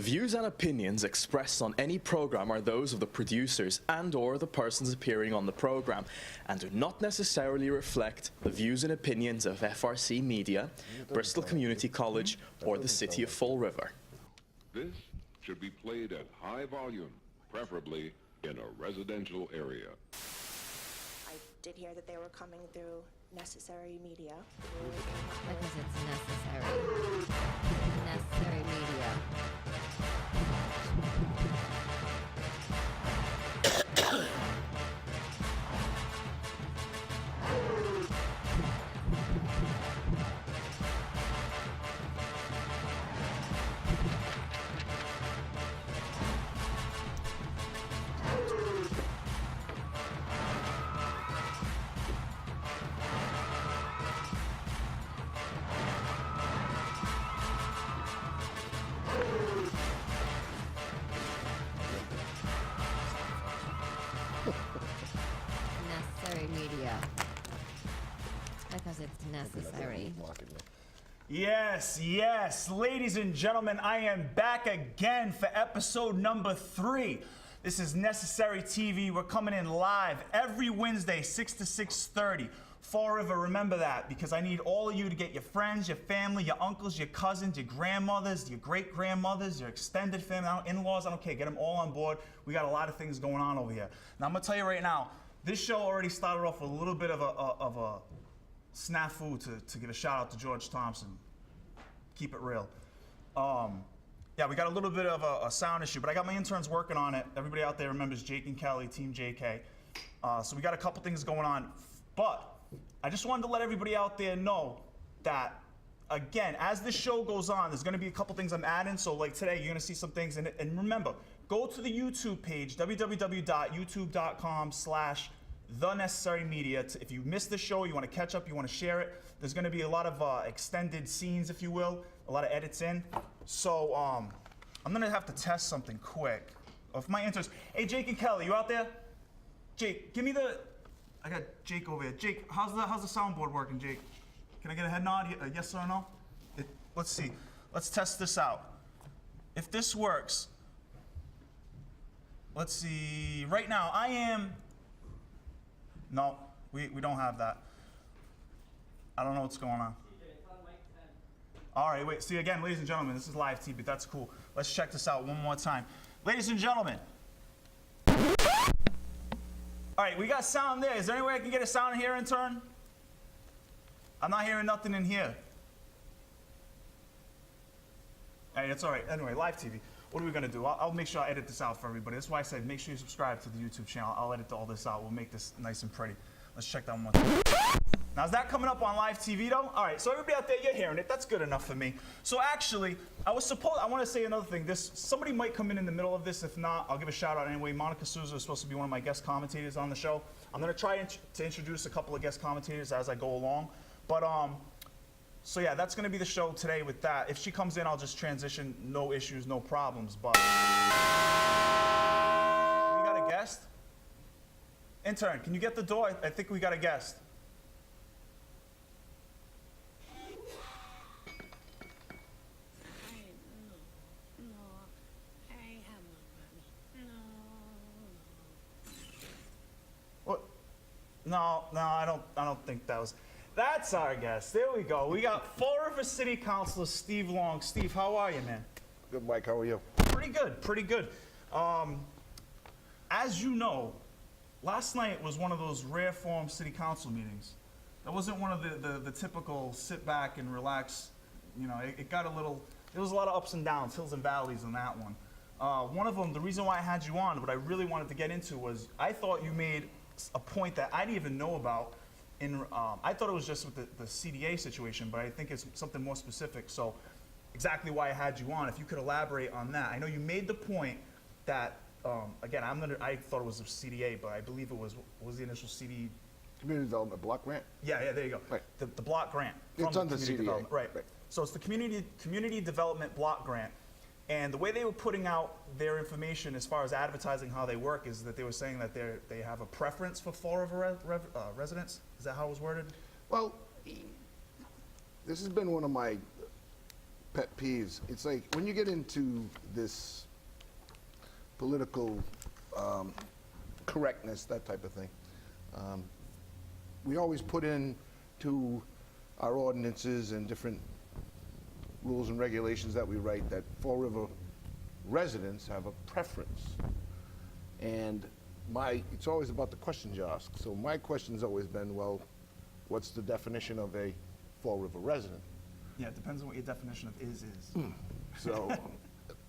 views and opinions expressed on any program are those of the producers and/or the persons appearing on the program and do not necessarily reflect the views and opinions of FRC Media, Bristol Community College, or the City of Fall River. This should be played at high volume, preferably in a residential area. I did hear that they were coming through necessary media. Because it's necessary. Necessary media. Necessary media. Because it's necessary. Yes, yes, ladies and gentlemen, I am back again for episode number 3. This is Necessary TV. We're coming in live every Wednesday, 6 to 6:30. Fall River, remember that, because I need all of you to get your friends, your family, your uncles, your cousins, your grandmothers, your great-grandmothers, your extended family, in-laws, I don't care, get them all on board. We got a lot of things going on over here. Now, I'm gonna tell you right now, this show already started off with a little bit of a snafu to give a shout out to George Thompson. Keep it real. Yeah, we got a little bit of a sound issue, but I got my interns working on it. Everybody out there remembers Jake and Kelly, Team JK. So we got a couple things going on, but I just wanted to let everybody out there know that, again, as this show goes on, there's gonna be a couple things I'm adding. So like today, you're gonna see some things, and remember, go to the YouTube page, www.youtube.com/thenecessarymedia. If you missed the show, you want to catch up, you want to share it, there's going to be a lot of extended scenes, if you will, a lot of edits in. So I'm going to have to test something quick. If my interns, hey Jake and Kelly, you out there? Jake, give me the, I got Jake over here. Jake, how's the soundboard working, Jake? Can I get a head nod, yes or no? Let's see, let's test this out. If this works, let's see, right now I am, no, we don't have that. I don't know what's going on. All right, wait, see again, ladies and gentlemen, this is live TV, that's cool. Let's check this out one more time. Ladies and gentlemen. All right, we got sound there. Is there any way I can get a sound in here, intern? I'm not hearing nothing in here. All right, it's all right. Anyway, live TV. What are we gonna do? I'll make sure I edit this out for everybody. That's why I said make sure you subscribe to the YouTube channel. I'll edit all this out. We'll make this nice and pretty. Let's check that one more time. Now, is that coming up on live TV though? All right, so everybody out there, you're hearing it. That's good enough for me. So actually, I want to say another thing. Somebody might come in the middle of this. If not, I'll give a shout out anyway. Monica Souza is supposed to be one of my guest commentators on the show. I'm gonna try to introduce a couple of guest commentators as I go along. But so yeah, that's gonna be the show today with that. If she comes in, I'll just transition, no issues, no problems. But we got a guest? Intern, can you get the door? I think we got a guest. What? No, I don't think that was. That's our guest. There we go. We got Fall River City Councilor Steve Long. Steve, how are you, man? Good, Mike. How are you? Pretty good, pretty good. As you know, last night was one of those rare form city council meetings. That wasn't one of the typical sit back and relax. You know, it got a little, there was a lot of ups and downs, hills and valleys on that one. One of them, the reason why I had you on, what I really wanted to get into was, I thought you made a point that I didn't even know about. I thought it was just with the CDA situation, but I think it's something more specific. So exactly why I had you on, if you could elaborate on that. I know you made the point that, again, I thought it was a CDA, but I believe it was the initial CD? Community Development Block Grant? Yeah, there you go. Right. The block grant. It's under CDA. Right. So it's the Community Development Block Grant. And the way they were putting out their information as far as advertising how they work is that they were saying that they have a preference for Fall River residents. Is that how it was worded? Well, this has been one of my pet peeves. It's like when you get into this political correctness, that type of thing, we always put in to our ordinances and different rules and regulations that we write that Fall River residents have a preference. And it's always about the questions you ask. So my question's always been, well, what's the definition of a Fall River resident? Yeah, it depends on what your definition of is. So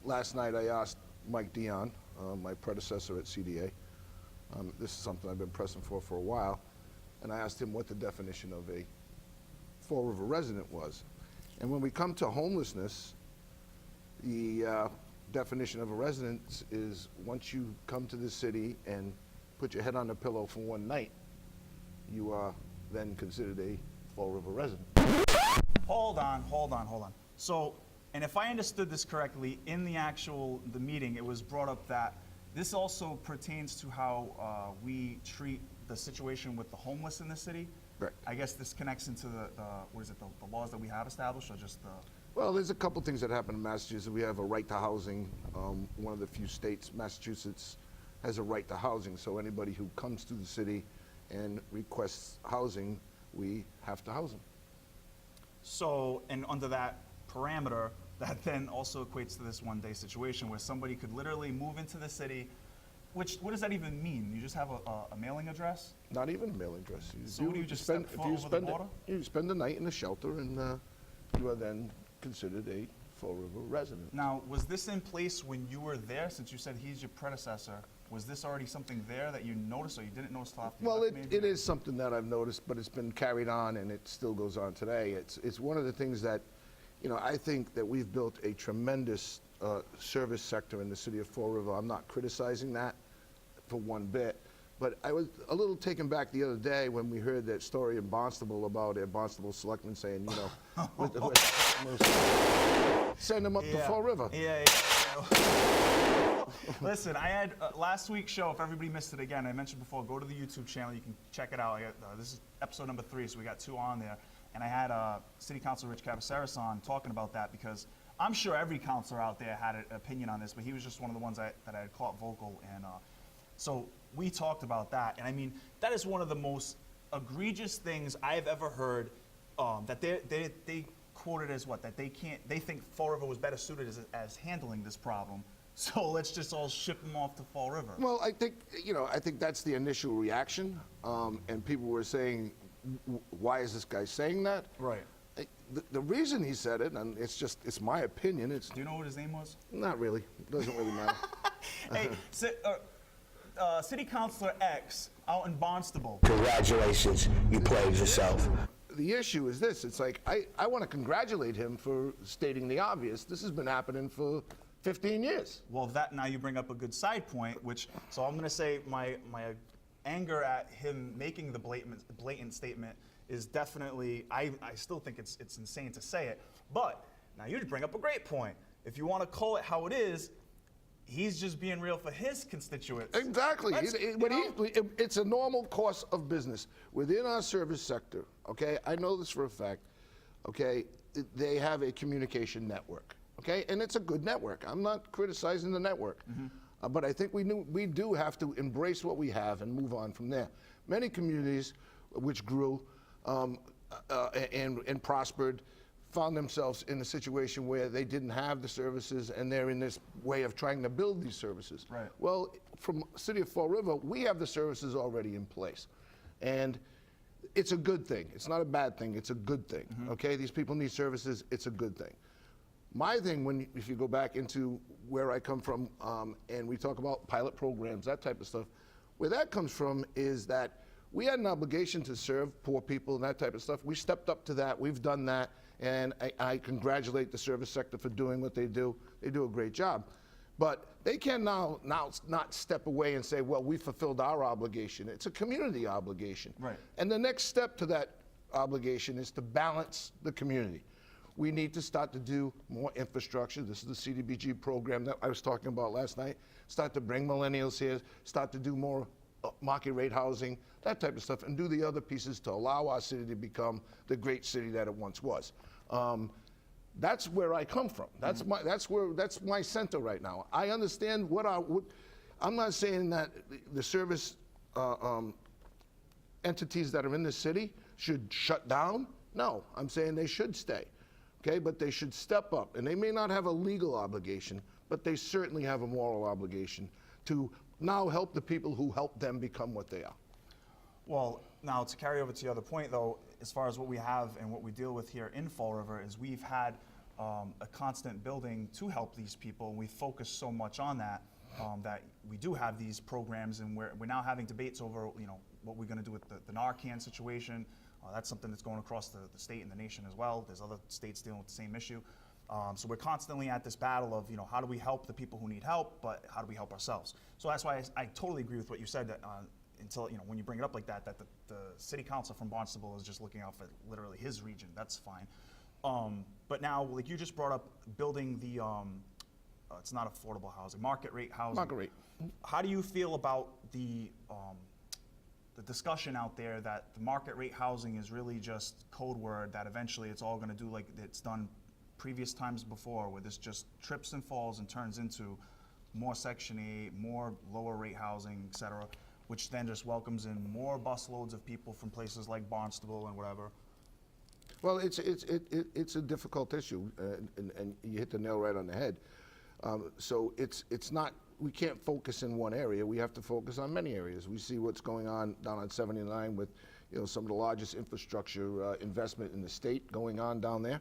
last night I asked Mike Dion, my predecessor at CDA, this is something I've been pressing for a while, and I asked him what the definition of a Fall River resident was. And when we come to homelessness, the definition of a resident is once you come to the city and put your head on the pillow for one night, you are then considered a Fall River resident. Hold on. So, and if I understood this correctly, in the meeting, it was brought up that this also pertains to how we treat the situation with the homeless in the city. Right. I guess this connects into the laws that we have established, or just the... Well, there's a couple things that happen in Massachusetts. We have a right to housing. One of the few states, Massachusetts, has a right to housing. So anybody who comes to the city and requests housing, we have to house them. So, and under that parameter, that then also equates to this one-day situation where somebody could literally move into the city. What does that even mean? You just have a mailing address? Not even a mailing address. So what do you just step foot over the border? You spend the night in a shelter, and you are then considered a Fall River resident. Now, was this in place when you were there? Since you said he's your predecessor, was this already something there that you noticed, or you didn't notice till after you Well, left, maybe? it is something that I've noticed, but it's been carried on, and it still goes on today. It's one of the things that, I think that we've built a tremendous service sector in the city of Fall River. I'm not criticizing that for one bit, but I was a little taken back the other day when we heard that story in Barnstable about a Barnstable selectman saying, send them up to Fall River. Yeah. Listen, I had last week's show, if everybody missed it again, I mentioned before, go to the YouTube channel, you can check it out. This is episode number 3, so we got 2 on there. And I had City Councilor Rich Cabaceras on talking about that, because I'm sure every councilor out there had an opinion on this, but he was just one of the ones that I had caught vocal. And so we talked about that. And I mean, that is one of the most egregious things I've ever heard, that they quoted as what? That they think Fall River was better suited as handling this problem. So let's just all ship them off to Fall River. Well, I think that's the initial reaction, and people were saying, why is this guy saying that? Right. The reason he said it, and it's my opinion, Do you know what his name was? Not really. It doesn't really matter. Hey, City Councilor X out in Barnstable. Congratulations, you played yourself. The issue is this. It's like, I want to congratulate him for stating the obvious. This has been happening for 15 years. Well, now you bring up a good side point, so I'm going to say my anger at him making the blatant statement is definitely, I still think it's insane to say it. But now you bring up a great point. If you want to call it how it is, he's just being real for his constituents. Exactly. It's a normal course of business. Within our service sector, okay, I know this for a fact, okay, they have a communication network, okay, and it's a good network. I'm not criticizing the network. But I think we do have to embrace what we have and move on from there. Many communities which grew and prospered found themselves in a situation where they didn't have the services, and they're in this way of trying to build these services. Right. Well, from City of Fall River, we have the services already in place. And it's a good thing. It's not a bad thing, it's a good thing. Okay, these people need services, it's a good thing. My thing, if you go back into where I come from, and we talk about pilot programs, that type of stuff, where that comes from is that we had an obligation to serve poor people and that type of stuff. We stepped up to that, we've done that, and I congratulate the service sector for doing what they do. They do a great job. But they can now not step away and say, well, we fulfilled our obligation. It's a community obligation. Right. And the next step to that obligation is to balance the community. We need to start to do more infrastructure. This is the CDBG program that I was talking about last night. Start to bring millennials here, start to do more market rate housing, that type of stuff, and do the other pieces to allow our city to become the great city that it once was. That's where I come from. That's my center right now. I understand I'm not saying that the service entities that are in the city should shut down. No, I'm saying they should stay, okay? But they should step up, and they may not have a legal obligation, but they certainly have a moral obligation to now help the people who helped them become what they are. Well, now to carry over to the other point, though, as far as what we have and what we deal with here in Fall River is we've had a constant building to help these people, and we focus so much on that that we do have these programs, and we're now having debates over, you know, what we're going to do with the Narcan situation. That's something that's going across the state and the nation as well. There's other states dealing with the same issue. So we're constantly at this battle of, you know, how do we help the people who need help, but how do we help ourselves? So that's why I totally agree with what you said, that until, you know, when you bring it up like that, that the city council from Barnstable is just looking out for literally his region. That's fine. But now, like you just brought up, building the, it's not affordable housing, market rate housing. Market rate. How do you feel about the discussion out there that the market rate housing is really just code word, that eventually it's all going to do like it's done previous times before, where this just trips and falls and turns into more Section 8, more lower rate housing, et cetera, which then just welcomes in more busloads of people from places like Barnstable and whatever? Well, it's a difficult issue, and you hit the nail right on the head. So it's not, we can't focus in one area. We have to focus on many areas. We see what's going on down on 79 with, you know, some of the largest infrastructure investment in the state going on down there.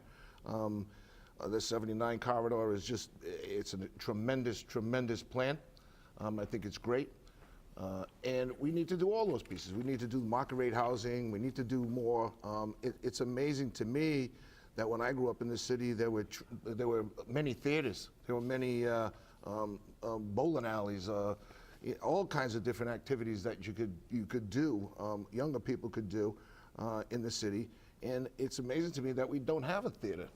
The 79 corridor is just, it's a tremendous, tremendous plan. I think it's great. And we need to do all those pieces. We need to do market rate housing. We need to do more. It's amazing to me that when I grew up in the city, there were many theaters. There were many bowling alleys, all kinds of different activities that you could do, younger people could do in the city. And it's amazing to me that we don't have a theater,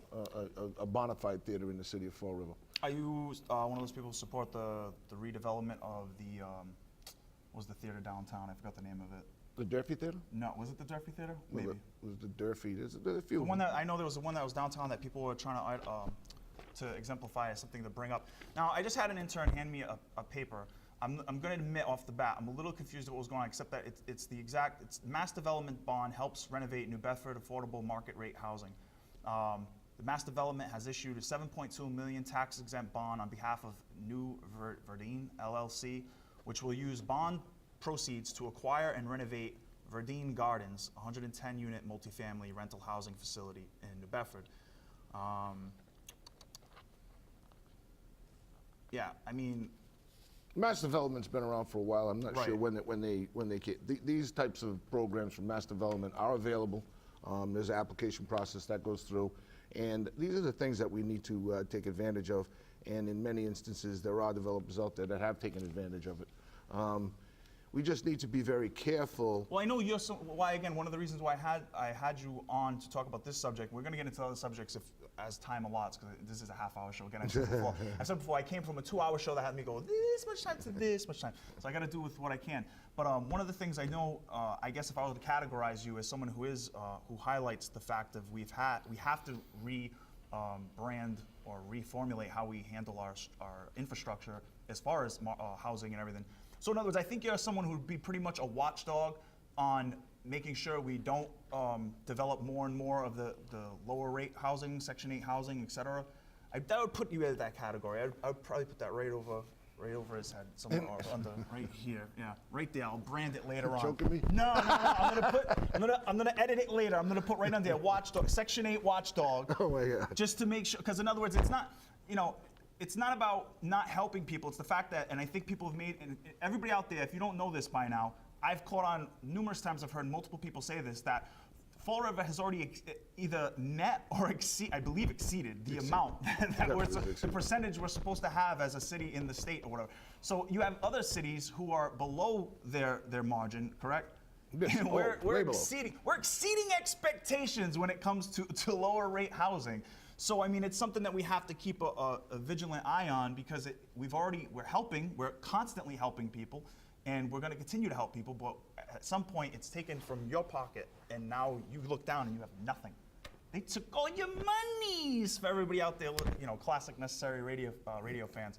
a bona fide theater in the city of Fall River. Are you one of those people who support the redevelopment of the, what was the theater downtown? I forgot the name of it. The Durfee Theater? No, was it the Durfee Theater? Maybe. Well, it was the Durfee. There's a few. The one that I know, there was the one that was downtown that people were trying to exemplify as something to bring up. Now, I just had an intern hand me a paper. I'm going to admit off the bat, I'm a little confused at what was going on, except that it's Mass Development Bond helps renovate New Bedford affordable market rate housing. The Mass Development has issued a $7.2 million tax-exempt bond on behalf of New Verdine LLC, which will use bond proceeds to acquire and renovate Verdine Gardens, a 110-unit multifamily rental housing facility in New Bedford. Yeah, I mean, Mass Development's been around for a while. I'm not Right. sure when they came. These types of programs from Mass Development are available. There's an application process that goes through, and these are the things that we need to take advantage of. And in many instances, there are developers out there that have taken advantage of it. We just need to be very careful. well, I know you're why again, one of the reasons why I had you on to talk about this subject. We're going to get into other subjects as time allots, because this is a half-hour show. Again, I said before, I came from a 2-hour show that had me go this much time to this much time. So I got to do with what I can. But one of the things I know, I guess if I were to categorize you as someone who is who highlights the fact of we have to brand or reformulate how we handle our infrastructure as far as housing and everything. So in other words, I think you're someone who would be pretty much a watchdog on making sure we don't develop more and more of the lower rate housing, Section 8 housing, et cetera. That would put you in that category. I would probably put that right over his head, somewhere or under, right here. Yeah, right there. I'll brand it later on. Joking me? No. I'm gonna edit it later. I'm gonna put right under there, watchdog, Section 8 watchdog. Oh my God. Just to make sure, because in other words, it's not, you know, it's not about not helping people. It's the fact that, and I think people have made, and everybody out there, if you don't know this by now, I've caught on numerous times, I've heard multiple people say this, that Fall River has already either met or exceeded the amount that the percentage we're supposed to have as a city in the state or whatever. So you have other cities who are below their margin, correct? Yes. And we're way below. exceeding expectations when it comes to lower rate housing. So I mean, it's something that we have to keep a vigilant eye on, because we're constantly helping people, and we're going to continue to help people. But at some point, it's taken from your pocket, and now you look down and you have nothing. They took all your monies for everybody out there, you know, classic Necessary radio fans.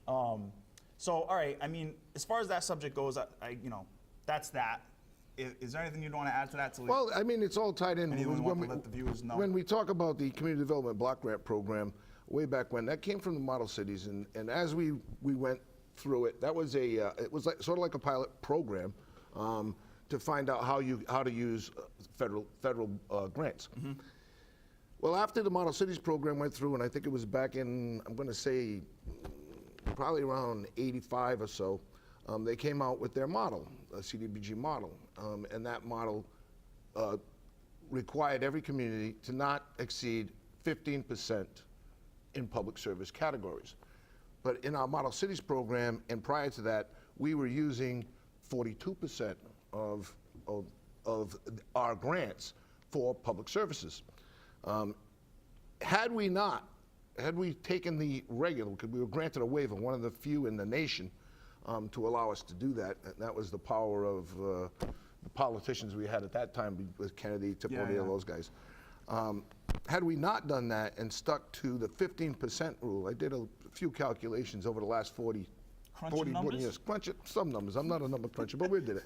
So, all right, I mean, as far as that subject goes, you know, that's that. Is there anything you'd want to add to that? Well, I mean, it's all tied in. Anything you want to let the viewers know? When we talk about the Community Development Block Grant Program, way back when, that came from the model cities, and as we went through it, that was it was like, sort of like a pilot program to find out how to use federal grants. Well, after the Model Cities program went through, and I think it was back in, I'm going to say, probably around 85 or so, they came out with their model, a CDBG model, and that model required every community to not exceed 15% in public service categories. But in our Model Cities program, and prior to that, we were using 42% of our grants for public services. Had we taken the regular, because we were granted a waiver, one of the few in the nation, to allow us to do that, and that was the power of the politicians we had at that time with Kennedy, Tip O'Neill, those guys. Had we not done that and stuck to the 15% rule, I did a few calculations over the last 40 years. Crunch some numbers. I'm not a number cruncher, but we did it.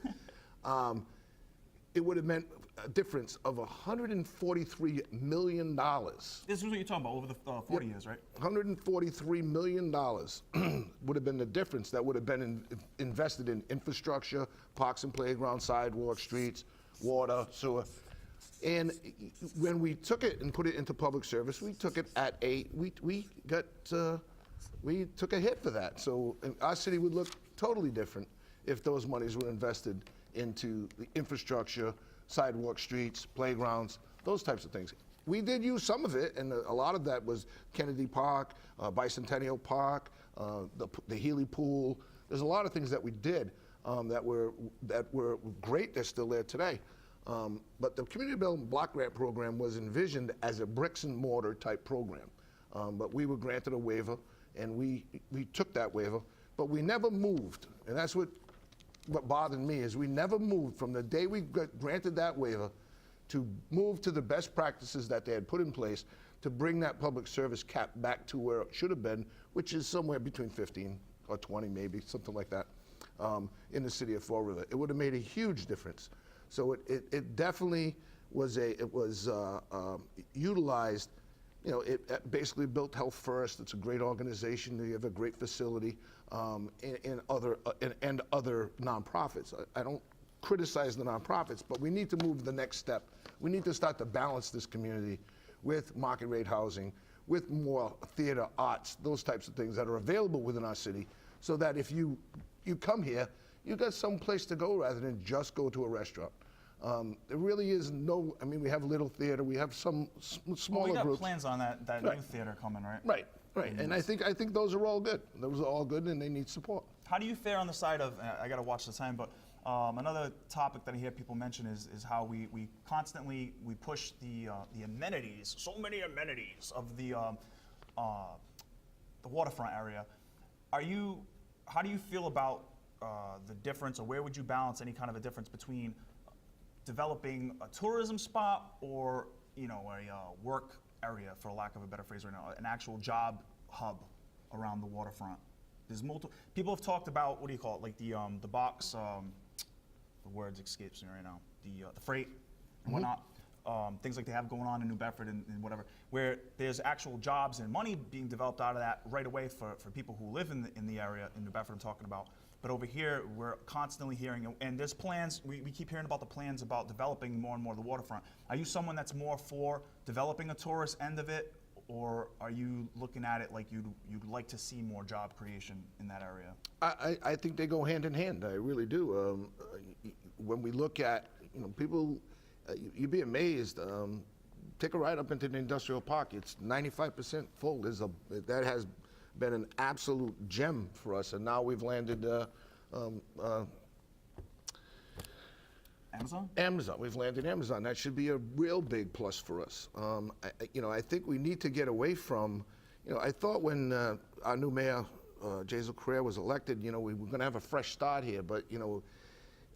It would have meant a difference of $143 million. This is what you're talking about over the 40 years, right? $143 million would have been the difference that would have been invested in infrastructure, parks and playgrounds, sidewalks, streets, water, sewer. And when we took it and put it into public service, we took it at we took a hit for that. So our city would look totally different if those monies were invested into the infrastructure, sidewalk, streets, playgrounds, those types of things. We did use some of it, and a lot of that was Kennedy Park, Bicentennial Park, the Healy Pool. There's a lot of things that we did that were great. They're still there today. But the Community Development Block Grant Program was envisioned as a bricks and mortar type program. But we were granted a waiver, and we took that waiver, but we never moved. And that's what bothered me, is we never moved from the day we got granted that waiver to move to the best practices that they had put in place to bring that public service cap back to where it should have been, which is somewhere between 15 or 20 maybe, something like that, in the city of Fall River. It would have made a huge difference. So it definitely was utilized. You know, it basically built Health First. It's a great organization. You have a great facility, and other nonprofits. I don't criticize the nonprofits, but we need to move the next step. We need to start to balance this community with market rate housing, with more theater, arts, those types of things that are available within our city, so that if you come here, you got some place to go rather than just go to a restaurant. There really is no, I mean, we have Little Theater, we have some smaller groups. We got plans on that new theater coming, right? Right. And I think those are all good. Those are all good, and they need support. How do you fare on the side of, I got to watch the time, but another topic that I hear people mention is how we constantly push the amenities, so many amenities of the waterfront area. How do you feel about the difference, or where would you balance any kind of a difference between developing a tourism spot or, you know, a work area, for lack of a better phrase right now, an actual job hub around the waterfront? There's multiple, people have talked about, what do you call it, like the box, the words escapes me right now, the freight and whatnot, things like they have going on in New Bedford and whatever, where there's actual jobs and money being developed out of that right away for people who live in the area in New Bedford I'm talking about. But over here, we're constantly hearing, and there's plans, we keep hearing about the plans about developing more and more the waterfront. Are you someone that's more for developing a tourist end of it, or are you looking at it like you'd like to see more job creation in that area? I think they go hand in hand, I really do. When we look at, you know, people, you'd be amazed. Take a ride up into the industrial park, it's 95% full. That has been an absolute gem for us, and now we've landed Amazon. We've landed Amazon. That should be a real big plus for us. I think we need to get away from, I thought when our new mayor, Jazel Carrere, was elected, we were going to have a fresh start here, but,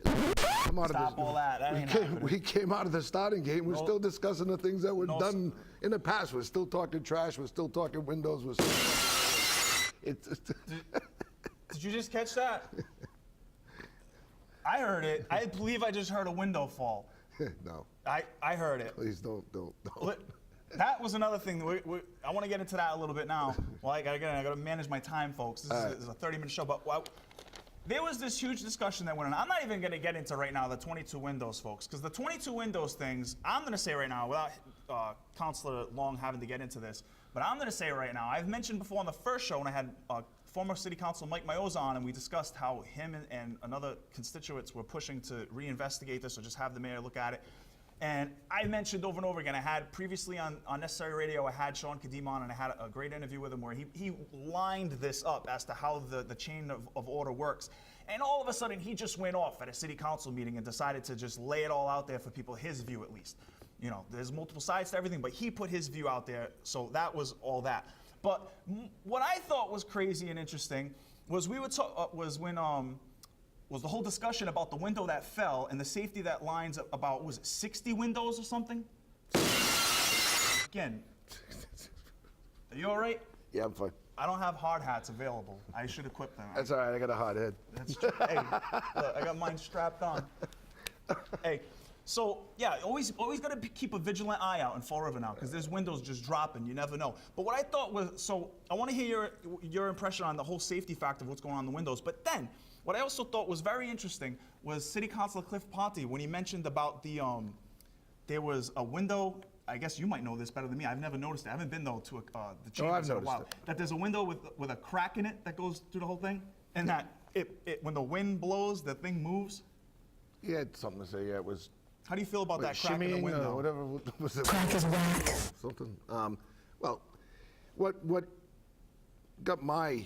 Stop all that. That ain't happening. We came out of the starting gate. We're still discussing the things that were done in the past. We're still talking trash. We're still talking windows. We're still Did you just catch that? I heard it. I believe I just heard a window fall. No. I heard it. Please don't. That was another thing. I want to get into that a little bit now. Well, I gotta manage my time, folks. This is a 30-minute show, but there was this huge discussion that went on. I'm not even gonna get into right now the 22 windows, folks, because the 22 windows things, I'm gonna say right now, without Councilor Long having to get into this, but I'm gonna say right now, I've mentioned before on the first show when I had former City Councilor Mike Mioza on, and we discussed how him and another constituents were pushing to reinvestigate this or just have the mayor look at it. And I mentioned over and over again, I had previously on Necessary Radio, I had Sean Kadim on, and I had a great interview with him where he lined this up as to how the chain of order works. And all of a sudden, he just went off at a city council meeting and decided to just lay it all out there for people, his view at least. You know, there's multiple sides to everything, but he put his view out there, so that was all that. But what I thought was crazy and interesting was was the whole discussion about the window that fell and the safety that lines about, was it 60 windows or something? Again, are you all right? Yeah, I'm fine. I don't have hard hats available. I should equip them. That's all right. I got a hard head. That's true. Hey, look, I got mine strapped on. Hey, so yeah, always got to keep a vigilant eye out in Fall River now, because there's windows just dropping. You never know. But what I thought was, so I want to hear your impression on the whole safety factor of what's going on in the windows. But then, what I also thought was very interesting was City Councilor Cliff Ponte when he mentioned about the there was a window. I guess you might know this better than me. I've never noticed it. I haven't been though to the chambers in a while. That there's a window with a crack in it that goes through the whole thing, and that it when the wind blows, the thing moves. He had something to say. Yeah, it was. How do you feel about that crack in the window? Whatever was it? Crack is whack. Something. Well, what got my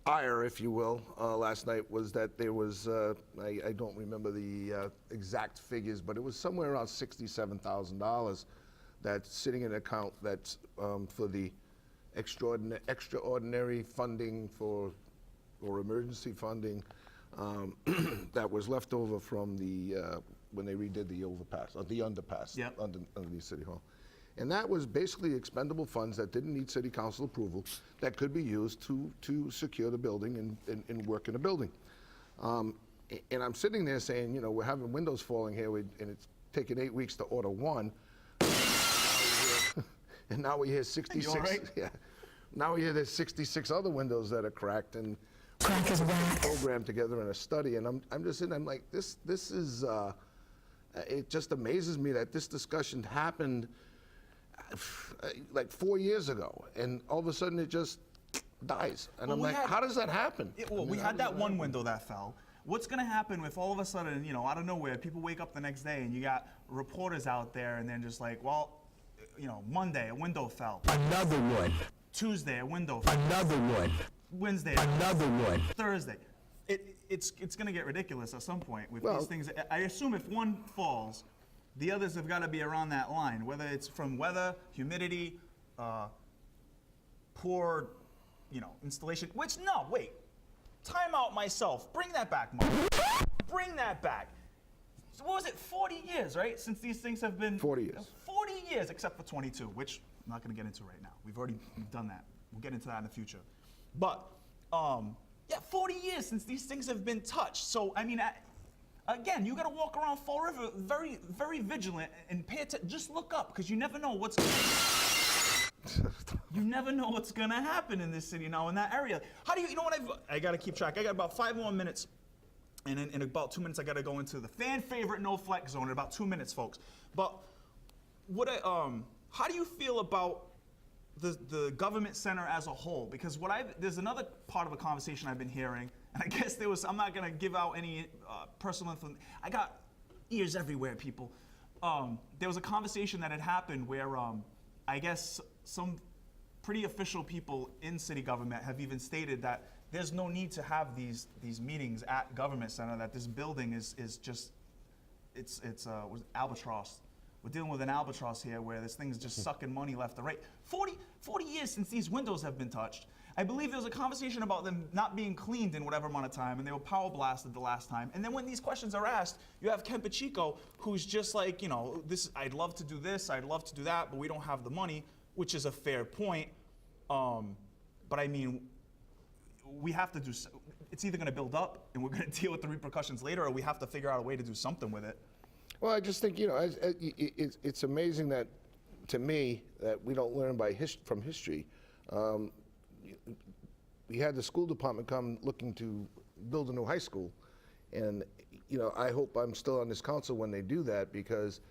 ire, if you will, last night was that there was, I don't remember the exact figures, but it was somewhere around $67,000 that's sitting in an account that's for the extraordinary funding or emergency funding that was left over from the when they redid the overpass, or the underpass underneath City Hall. And that was basically expendable funds that didn't need city council approval that could be used to secure the building and work in the building. And I'm sitting there saying, you know, we're having windows falling here, and it's taken 8 weeks to order one. And now we hear 66. You all right? Yeah. Now we hear there's 66 other windows that are cracked and Crack is whack. programmed together in a study. And I'm just sitting, I'm like, this is, it just amazes me that this discussion happened like 4 years ago, and all of a sudden it just dies. And I'm like, how does that happen? We had that one window that fell. What's going to happen if all of a sudden, you know, out of nowhere, people wake up the next day and you got reporters out there and they're just like, well, you know, Monday, a window fell. Another one. Tuesday, a window fell. Another one. Wednesday, Another one. Thursday. It's going to get ridiculous at some point with these things. I assume if one falls, the others have got to be around that line, whether it's from weather, humidity, poor, you know, installation. Which, no, wait. Time out myself. Bring that back, Mark. Bring that back. So what was it, 40 years, right, since these things have been... 40 years. 40 years, except for 22, which I'm not going to get into right now. We've already done that. We'll get into that in the future. But, yeah, 40 years since these things have been touched. So, I mean, again, you got to walk around Fall River very, very vigilant and pay attention. Just look up, because you never know what's you never know what's going to happen in this city now, in that area. How do you know what I got to keep track. I got about 5 more minutes, and in about 2 minutes, I got to go into the fan favorite no flex zone in about 2 minutes, folks. But how do you feel about the government center as a whole? Because there's another part of a conversation I've been hearing, and I guess I'm not gonna give out any personal information. I got ears everywhere, people. There was a conversation that had happened where I guess some pretty official people in city government have even stated that there's no need to have these meetings at government center, that this building is just, it's albatross. We're dealing with an albatross here where this thing's just sucking money left and right. 40 years since these windows have been touched. I believe there was a conversation about them not being cleaned in whatever amount of time, and they were power blasted the last time. And then when these questions are asked, you have Ken Pacheco, who's just like, you know, I'd love to do this, I'd love to do that, but we don't have the money, which is a fair point. But I mean, we have to do, it's either gonna build up and we're gonna deal with the repercussions later, or we have to figure out a way to do something with it. Well, I just think, you know, it's amazing that, to me, that we don't learn from history. We had the school department come looking to build a new high school, and you know, I hope I'm still on this council when they do that, because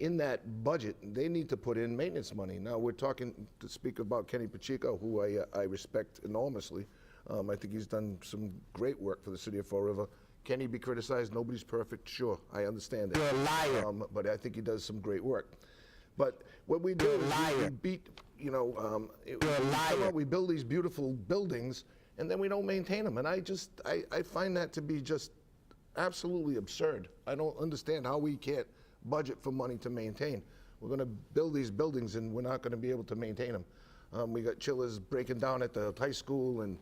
in that budget they need to put in maintenance money. Now we're talking to speak about Kenny Pacheco, who I respect enormously. I think he's done some great work for the city of Fall River. Can he be criticized? Nobody's perfect. Sure, I understand it. You're a liar. But I think he does some great work. But what we do is we beat, you know, we build these beautiful buildings and then we don't maintain them. And I find that to be just absolutely absurd. I don't understand how we can't budget for money to maintain. We're going to build these buildings and we're not going to be able to maintain them. We got chillers breaking down at the high school, and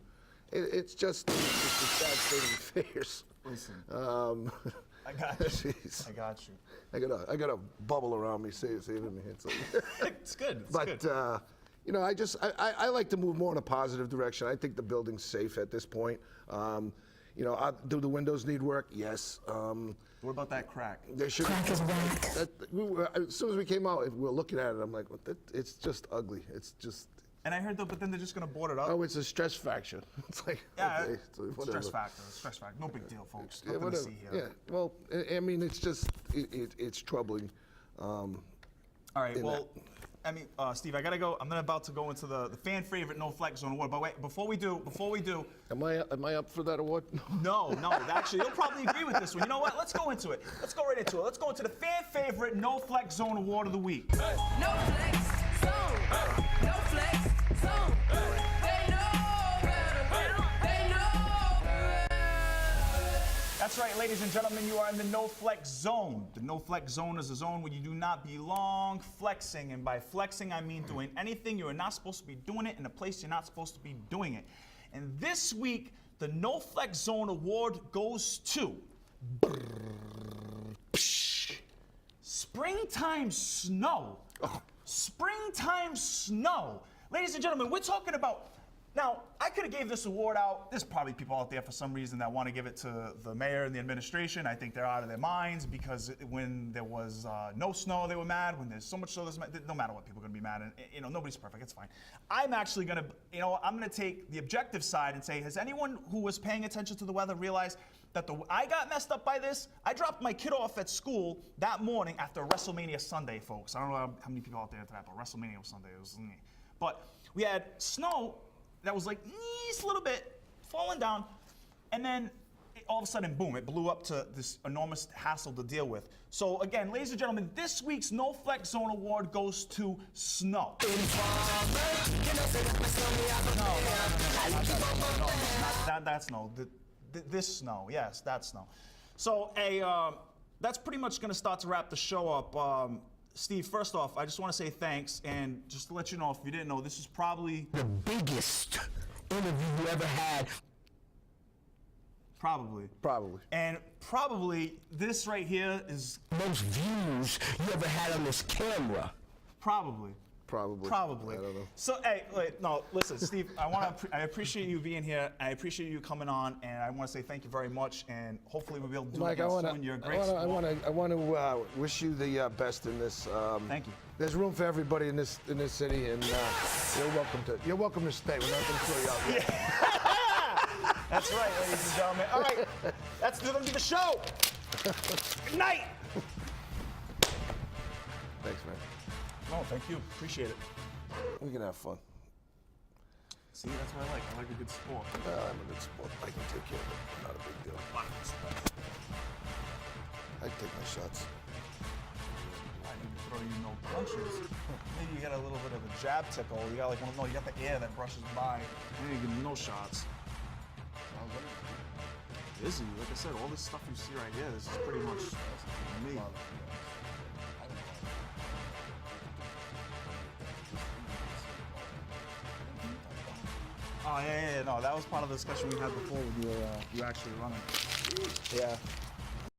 it's just a sad state of affairs. Listen, I got you. I got you. I got a bubble around me saving me. It's good. It's but good. you know, I like to move more in a positive direction. I think the building's safe at this point. You know, do the windows need work? Yes. What about that crack? There should. Crack is whack. As soon as we came out, we were looking at it. I'm like, it's just ugly. It's just. And I heard though, but then they're just gonna board it up. Oh, it's a stress fracture. It's like, yeah, okay, so whatever. Stress factor. No big deal, folks. Yeah, Nothing to see here. Yeah, well, I mean, it's just, it's troubling. All right, well, I mean, Steve, I gotta go. I'm about to go into the fan favorite No Flex Zone award. But wait, before we do, Am I up for that award? no, actually, you'll probably agree with this one. You know what? Let's go into it. Let's go right into it. Let's go into the fan favorite No Flex Zone award of the week. No flex zone. No flex zone. They know better. They know better. That's right, ladies and gentlemen, you are in the No Flex Zone. The No Flex Zone is a zone where you do not belong flexing. And by flexing, I mean doing anything you are not supposed to be doing it in a place you're not supposed to be doing it. And this week, the No Flex Zone award goes to Springtime Snow. Springtime Snow. Ladies and gentlemen, we're talking about. Now, I could have gave this award out. There's probably people out there for some reason that want to give it to the mayor and the administration. I think they're out of their minds because when there was no snow, they were mad. When there's so much snow, no matter what, people are going to be mad. And, you know, nobody's perfect. It's fine. I'm actually going to, you know, I'm going to take the objective side and say, has anyone who was paying attention to the weather realized that I got messed up by this? I dropped my kid off at school that morning after WrestleMania Sunday, folks. I don't know how many people out there into that, but WrestleMania was Sunday. It was, but we had snow that was like just a little bit falling down, and then all of a sudden, boom, it blew up to this enormous hassle to deal with. So again, ladies and gentlemen, this week's No Flex Zone award goes to snow. That's snow. This snow, yes, that's snow. So that's pretty much gonna start to wrap the show up. Steve, first off, I just want to say thanks, and just to let you know, if you didn't know, this is probably The biggest interview you ever had. Probably. And probably this right here is Most views you ever had on this camera. probably. Probably. Probably. I don't know. So, hey, wait, no, listen, Steve, I appreciate you being here. I appreciate you coming on, and I want to say thank you very much, and hopefully we'll be able to do Mike, it again soon. You're a great I want to wish you the best in this. Thank you. There's room for everybody in this city, and you're welcome to stay. We're not going to throw you out there. That's right, ladies and gentlemen. All right, that's going to be the show. Good night. Thanks, man. No, thank you. Appreciate it. We can have fun. See, that's what I like. I like a good sport. I'm a good sport. I can take care of it. Not a big deal. I take my shots. I need to throw you no punches. Maybe you got a little bit of a jab tickle. You got you got the air that brushes by. You need to give me no shots. Busy. Like I said, all this stuff you see right here, this is pretty much me. Oh, yeah. No, that was part of the discussion we had before when you were actually running. Yeah.